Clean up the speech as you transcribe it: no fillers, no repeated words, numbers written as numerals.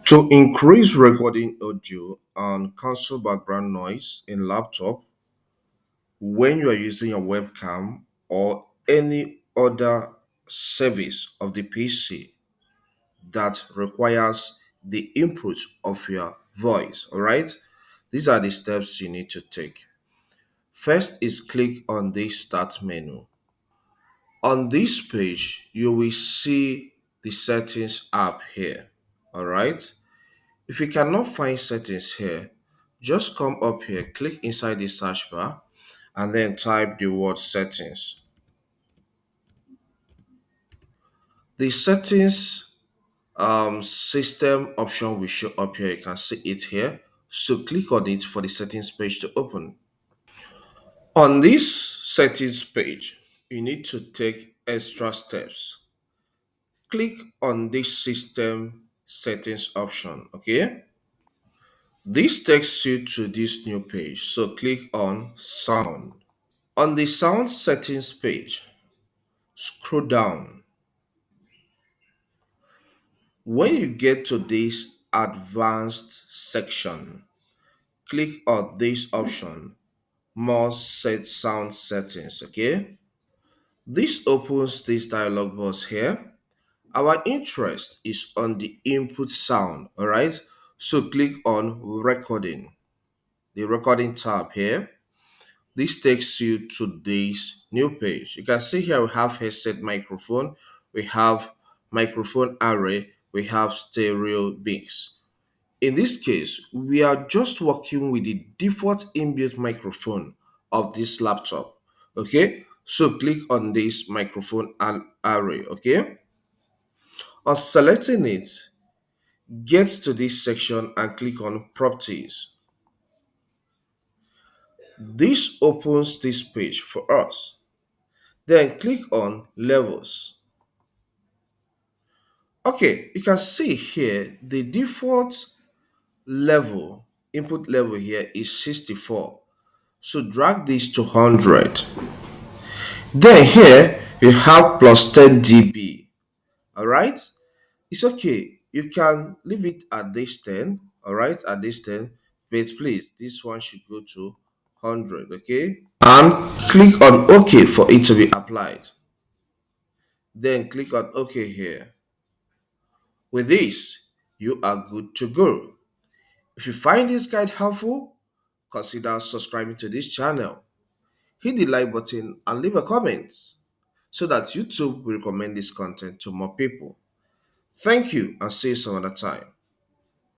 To increase recording audio and cancel background noise in laptop when you are using your webcam or any other service of the PC that requires the input of your voice, all right? These are the steps you need to take. First is click on the start menu. On this page, you will see the settings app here, all right? If you cannot find settings here, just come up here, click inside the search bar, and then type the word settings. The settings system option will show up here. You can see it here. So click on it for the settings page to open. On this settings page, you need to take extra steps. Click on this system settings option, okay? This takes you to this new page. So click on sound. On the sound settings page, scroll down. When you get to this advanced section, click on this option, more set sound settings, okay? This opens this dialog box here. Our interest is on the input sound, all right? So click on recording, the recording tab here. This takes you to this new page. You can see here we have headset microphone, we have microphone array, we have stereo mix. In this case, we are just working with the default inbuilt microphone of this laptop. Okay, so click on this microphone array. Okay, on selecting it, get to this section and click on properties. This opens this page for us. Then click on levels. Okay, you can see here the default level, input level here is 64. So drag this to 100. Then here you have plus 10 dB. All right, it's okay. You can leave it at this 10. All right, at this 10. But please, this one should go to 100. Okay, and click on OK for it to be applied. Then click on OK here. With this, you are good to go. If you find this guide helpful, consider subscribing to this channel. Hit the like button and leave a comment so that YouTube will recommend this content to more people. Thank you and see you some other time.